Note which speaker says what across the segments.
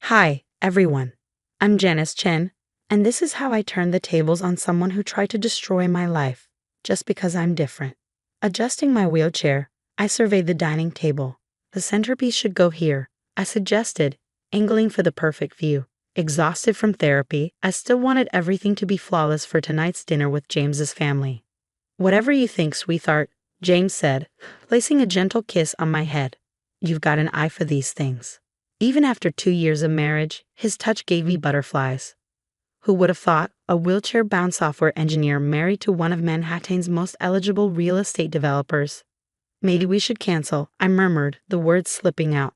Speaker 1: Hi, everyone. I'm Janice Chen, and this is how I turned the tables on someone who tried to destroy my life just because I'm different. Adjusting my wheelchair, I surveyed the dining table. The centerpiece should go here, I suggested, angling for the perfect view. Exhausted from therapy, I still wanted everything to be flawless for tonight's dinner with James's family. Whatever you think, sweetheart, James said, placing a gentle kiss on my head. You've got an eye for these things. Even after 2 years of marriage, his touch gave me butterflies. Who would have thought a wheelchair-bound software engineer married to one of Manhattan's most eligible real estate developers? Maybe we should cancel, I murmured, the words slipping out.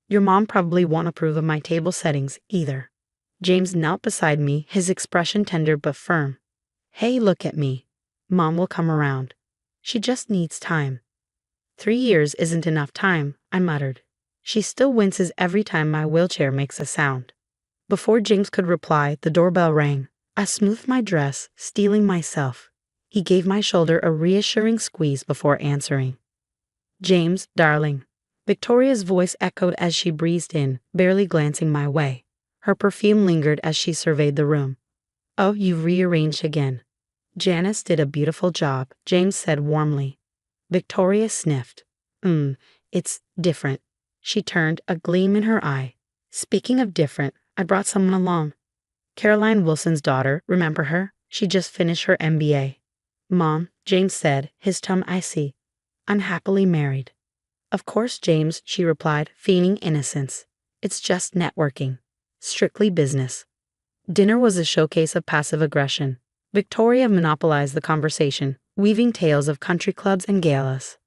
Speaker 1: Your mom probably won't approve of my table settings either. James knelt beside me, his expression tender but firm. Hey, look at me. Mom will come around. She just needs time. 3 years isn't enough time, I muttered. She still winces every time my wheelchair makes a sound. Before James could reply, the doorbell rang. I smoothed my dress, steeling myself. He gave my shoulder a reassuring squeeze before answering. James, darling. Victoria's voice echoed as she breezed in, barely glancing my way. Her perfume lingered as she surveyed the room. Oh, you've rearranged again. Janice did a beautiful job, James said warmly. Victoria sniffed. It's different. She turned, a gleam in her eye. Speaking of different, I brought someone along. Caroline Wilson's daughter, remember her? She just finished her MBA. Mom, James said, his tone icy. I'm happily married. Of course, James, she replied, feigning innocence. It's just networking. Strictly business. Dinner was a showcase of passive aggression. Victoria monopolized the conversation, weaving tales of country clubs and galas.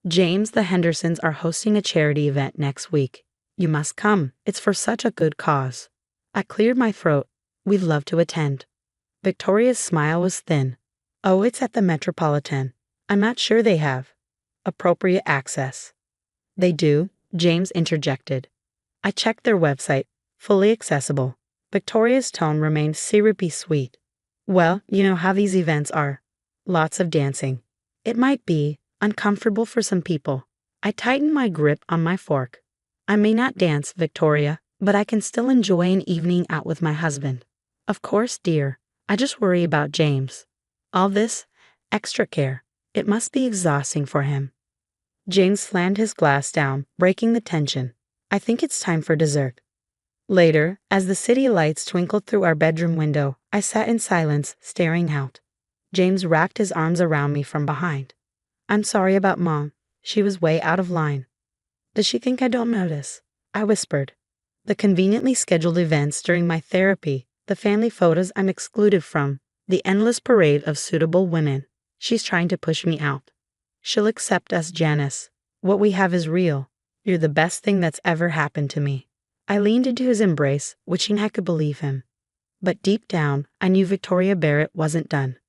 Speaker 1: James, the Hendersons are hosting a charity event next week. You must come. It's for such a good cause. I cleared my throat. We'd love to attend. Victoria's smile was thin. Oh, it's at the Metropolitan. I'm not sure they have appropriate access. They do, James interjected. I checked their website. Fully accessible. Victoria's tone remained syrupy sweet. Well, you know how these events are. Lots of dancing. It might be uncomfortable for some people. I tightened my grip on my fork. I may not dance, Victoria, but I can still enjoy an evening out with my husband. Of course, dear. I just worry about James. All this extra care. It must be exhausting for him. James slammed his glass down, breaking the tension. I think it's time for dessert. Later, as the city lights twinkled through our bedroom window, I sat in silence, staring out. James wrapped his arms around me from behind. I'm sorry about Mom. She was way out of line. Does she think I don't notice? I whispered. The conveniently scheduled events during my therapy, the family photos I'm excluded from, the endless parade of suitable women. She's trying to push me out. She'll accept us, Janice. What we have is real. You're the best thing that's ever happened to me. I leaned into his embrace, wishing I could believe him. But deep down, I knew Victoria Barrett wasn't done.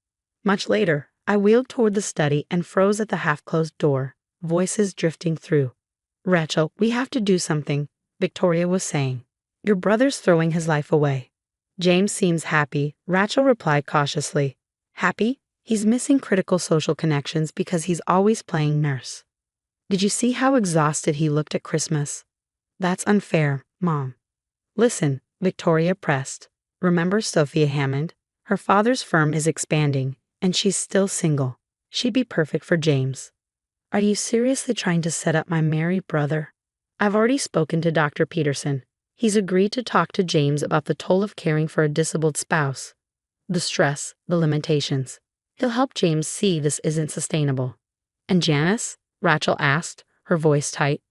Speaker 1: Much later, I wheeled toward the study and froze at the half-closed door, voices drifting through. Rachel, we have to do something, Victoria was saying. Your brother's throwing his life away. James seems happy, Rachel replied cautiously. Happy? He's missing critical social connections because he's always playing nurse. Did you see how exhausted he looked at Christmas? That's unfair, Mom. Listen, Victoria pressed. Remember Sophia Hammond? Her father's firm is expanding, and she's still single. She'd be perfect for James. Are you seriously trying to set up my married brother? I've already spoken to Dr. Peterson. He's agreed to talk to James about the toll of caring for a disabled spouse. The stress, the limitations. He'll help James see this isn't sustainable. And Janice? Rachel asked, her voice tight.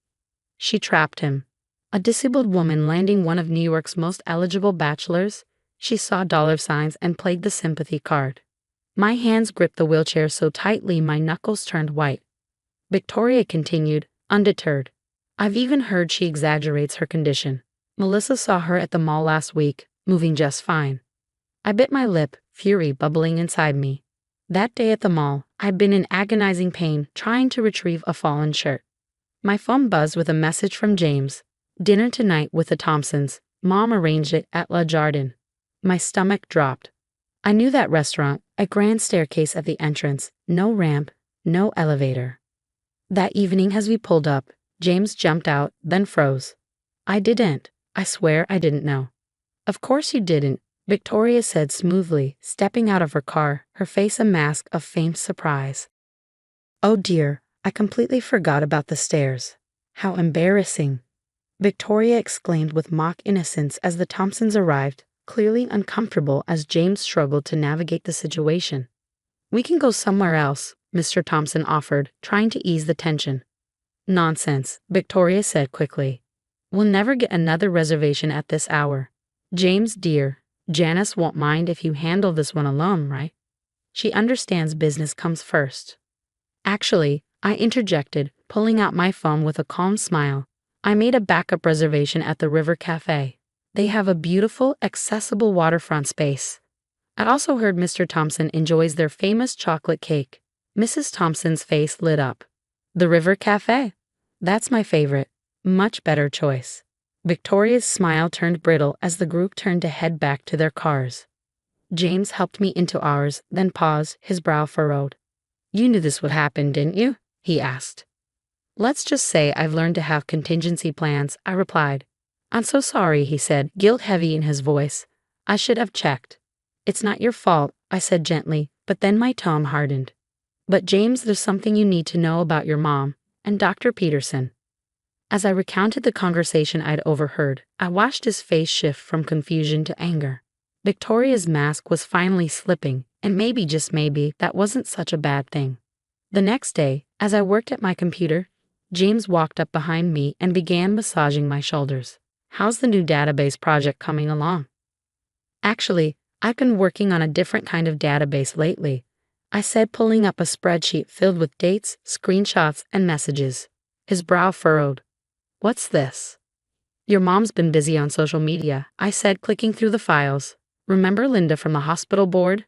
Speaker 1: She trapped him. A disabled woman landing one of New York's most eligible bachelors? She saw dollar signs and played the sympathy card. My hands gripped the wheelchair so tightly my knuckles turned white. Victoria continued, undeterred. I've even heard she exaggerates her condition. Melissa saw her at the mall last week, moving just fine. I bit my lip, fury bubbling inside me. That day at the mall, I'd been in agonizing pain trying to retrieve a fallen shirt. My phone buzzed with a message from James. Dinner tonight with the Thompsons. Mom arranged it at La Jardin. My stomach dropped. I knew that restaurant, a grand staircase at the entrance, no ramp, no elevator. That evening as we pulled up, James jumped out, then froze. I didn't. I swear I didn't know. Of course you didn't, Victoria said smoothly, stepping out of her car, her face a mask of faint surprise. Oh dear, I completely forgot about the stairs. How embarrassing, Victoria exclaimed with mock innocence as the Thompsons arrived, clearly uncomfortable as James struggled to navigate the situation. We can go somewhere else, Mr. Thompson offered, trying to ease the tension. Nonsense, Victoria said quickly. We'll never get another reservation at this hour. James, dear, Janice won't mind if you handle this one alone, right? She understands business comes first. Actually, I interjected, pulling out my phone with a calm smile. I made a backup reservation at the River Cafe. They have a beautiful, accessible waterfront space. I also heard Mr. Thompson enjoys their famous chocolate cake. Mrs. Thompson's face lit up. The River Cafe? That's my favorite. Much better choice. Victoria's smile turned brittle as the group turned to head back to their cars. James helped me into ours, then paused, his brow furrowed. You knew this would happen, didn't you? He asked. Let's just say I've learned to have contingency plans, I replied. I'm so sorry, he said, guilt heavy in his voice. I should have checked. It's not your fault, I said gently, but then my tone hardened. But James, there's something you need to know about your mom and Dr. Peterson. As I recounted the conversation I'd overheard, I watched his face shift from confusion to anger. Victoria's mask was finally slipping, and maybe, just maybe, that wasn't such a bad thing. The next day, as I worked at my computer, James walked up behind me and began massaging my shoulders. How's the new database project coming along? Actually, I've been working on a different kind of database lately, I said, pulling up a spreadsheet filled with dates, screenshots, and messages. His brow furrowed. What's this? Your mom's been busy on social media, I said, clicking through the files. Remember Linda from the hospital board?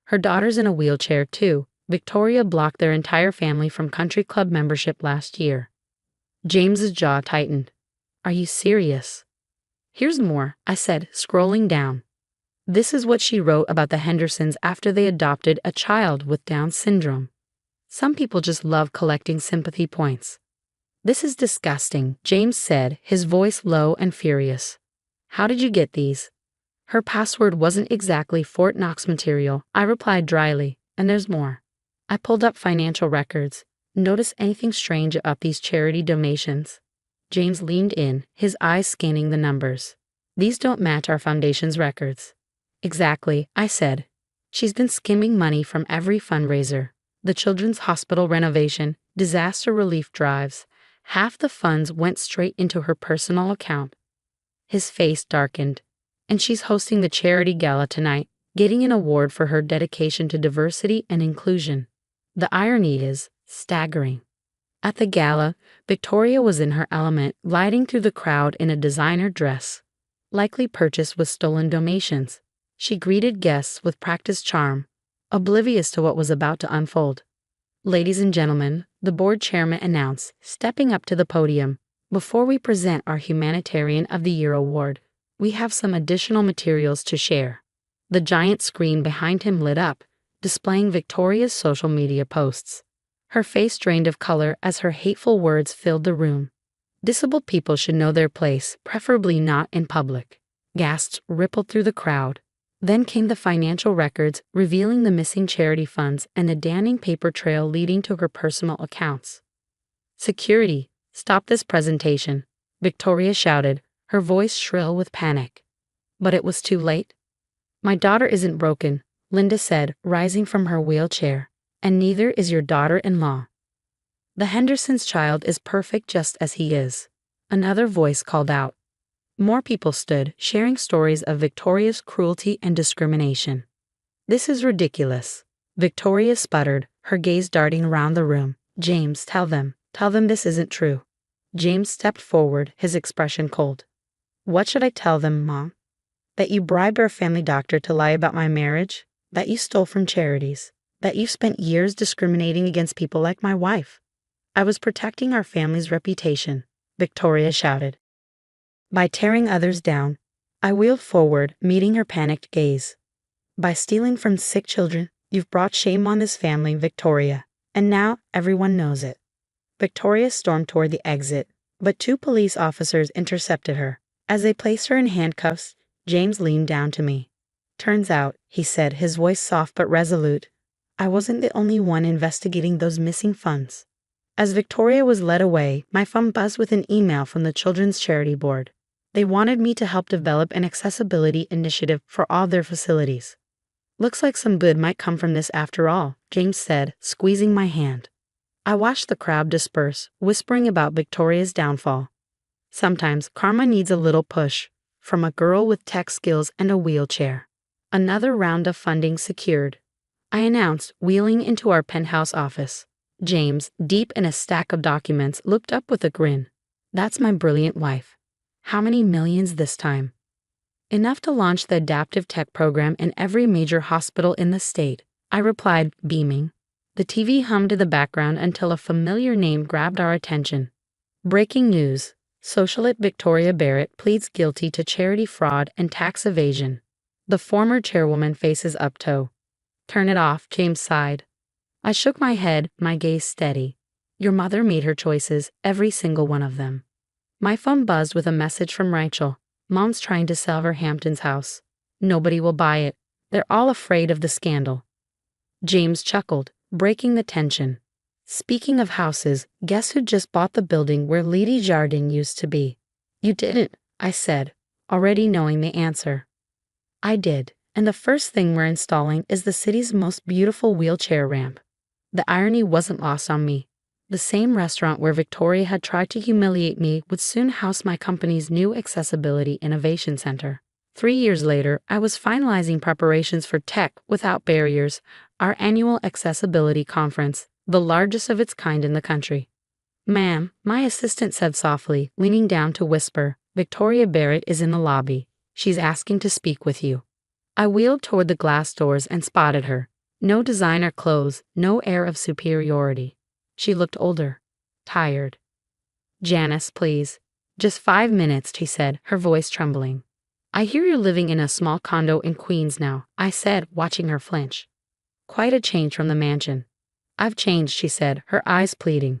Speaker 1: Her daughter's in a wheelchair too. Victoria blocked their entire family from country club membership last year. James's jaw tightened. Are you serious? Here's more, I said, scrolling down. This is what she wrote about the Hendersons after they adopted a child with Down syndrome. Some people just love collecting sympathy points. This is disgusting, James said, his voice low and furious. How did you get these? Her password wasn't exactly Fort Knox material, I replied dryly, and there's more. I pulled up financial records. Notice anything strange about these charity donations? James leaned in, his eyes scanning the numbers. These don't match our foundation's records. Exactly, I said. She's been skimming money from every fundraiser. The children's hospital renovation, disaster relief drives. Half the funds went straight into her personal account. His face darkened. And she's hosting the charity gala tonight, getting an award for her dedication to diversity and inclusion. The irony is staggering. At the gala, Victoria was in her element, gliding through the crowd in a designer dress, likely purchased with stolen donations. She greeted guests with practiced charm, oblivious to what was about to unfold. Ladies and gentlemen, the board chairman announced, stepping up to the podium, before we present our Humanitarian of the Year award, we have some additional materials to share. The giant screen behind him lit up, displaying Victoria's social media posts. Her face drained of color as her hateful words filled the room. Disabled people should know their place, preferably not in public. Gasps rippled through the crowd. Then came the financial records, revealing the missing charity funds and a damning paper trail leading to her personal accounts. Security, stop this presentation, Victoria shouted, her voice shrill with panic. But it was too late. My daughter isn't broken, Linda said, rising from her wheelchair, and neither is your daughter-in-law. The Hendersons' child is perfect just as he is. Another voice called out. More people stood, sharing stories of Victoria's cruelty and discrimination. This is ridiculous, Victoria sputtered, her gaze darting around the room. James, tell them this isn't true. James stepped forward, his expression cold. What should I tell them, Mom? That you bribed our family doctor to lie about my marriage? That you stole from charities? That you've spent years discriminating against people like my wife? I was protecting our family's reputation, Victoria shouted. By tearing others down, I wheeled forward, meeting her panicked gaze. By stealing from sick children, you've brought shame on this family, Victoria, and now everyone knows it. Victoria stormed toward the exit, but two police officers intercepted her. As they placed her in handcuffs, James leaned down to me. "Turns out," he said, his voice soft but resolute, "I wasn't the only one investigating those missing funds." As Victoria was led away, my phone buzzed with an email from the Children's Charity Board. They wanted me to help develop an accessibility initiative for all their facilities. "Looks like some good might come from this after all," James said, squeezing my hand. I watched the crowd disperse, whispering about Victoria's downfall. Sometimes karma needs a little push, from a girl with tech skills and a wheelchair. Another round of funding secured, I announced, wheeling into our penthouse office. James, deep in a stack of documents, looked up with a grin. "That's my brilliant wife. How many millions this time?" "Enough to launch the adaptive tech program in every major hospital in the state," I replied, beaming. The TV hummed in the background until a familiar name grabbed our attention. Breaking news. Socialite Victoria Barrett pleads guilty to charity fraud and tax evasion. The former chairwoman faces uptoe. "Turn it off," James sighed. I shook my head, my gaze steady. "Your mother made her choices, every single one of them." My phone buzzed with a message from Rachel. "Mom's trying to sell her Hamptons house. Nobody will buy it. They're all afraid of the scandal." James chuckled, breaking the tension. "Speaking of houses, guess who just bought the building where Lady Jardine used to be?" "You didn't," I said, already knowing the answer. "I did, and the first thing we're installing is the city's most beautiful wheelchair ramp." The irony wasn't lost on me. The same restaurant where Victoria had tried to humiliate me would soon house my company's new Accessibility Innovation Center. 3 years later, I was finalizing preparations for Tech Without Barriers, our annual accessibility conference, the largest of its kind in the country. "Ma'am," my assistant said softly, leaning down to whisper, "Victoria Barrett is in the lobby. She's asking to speak with you." I wheeled toward the glass doors and spotted her. No designer clothes, no air of superiority. She looked older, tired. "Janice, please. Just 5 minutes," she said, her voice trembling. "I hear you're living in a small condo in Queens now," I said, watching her flinch. "Quite a change from the mansion." "I've changed," she said, her eyes pleading.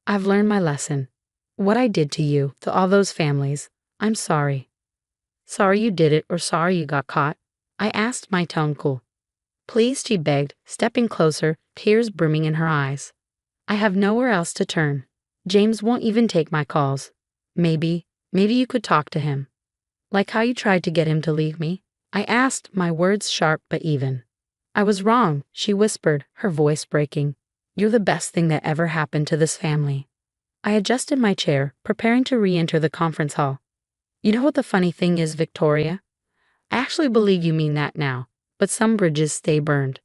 Speaker 1: "I've learned my lesson. What I did to you, to all those families, I'm sorry." "Sorry you did it or sorry you got caught?" I asked, my tone cool. "Please," she begged, stepping closer, tears brimming in her eyes. "I have nowhere else to turn. James won't even take my calls. Maybe you could talk to him." "Like how you tried to get him to leave me?" I asked, my words sharp but even. "I was wrong," she whispered, her voice breaking. "You're the best thing that ever happened to this family." I adjusted my chair, preparing to re-enter the conference hall. "You know what the funny thing is, Victoria? I actually believe you mean that now, but some bridges stay burned."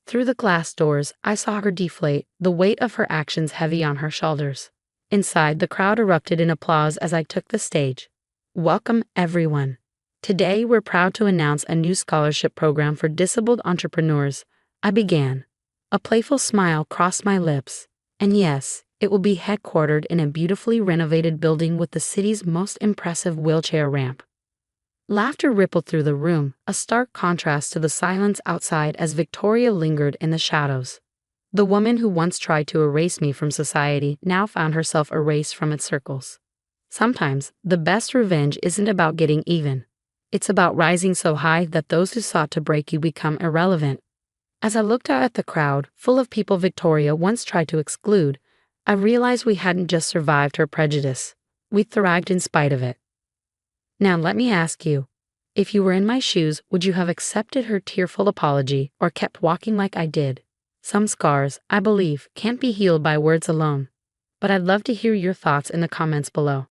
Speaker 1: Through the glass doors, I saw her deflate, the weight of her actions heavy on her shoulders. Inside, the crowd erupted in applause as I took the stage. "Welcome, everyone. Today, we're proud to announce a new scholarship program for disabled entrepreneurs," I began. A playful smile crossed my lips. "And yes, it will be headquartered in a beautifully renovated building with the city's most impressive wheelchair ramp." Laughter rippled through the room, a stark contrast to the silence outside as Victoria lingered in the shadows. The woman who once tried to erase me from society now found herself erased from its circles. Sometimes, the best revenge isn't about getting even. It's about rising so high that those who sought to break you become irrelevant. As I looked out at the crowd, full of people Victoria once tried to exclude, I realized we hadn't just survived her prejudice. We thrived in spite of it. Now let me ask you, if you were in my shoes, would you have accepted her tearful apology or kept walking like I did? Some scars, I believe, can't be healed by words alone. But I'd love to hear your thoughts in the comments below.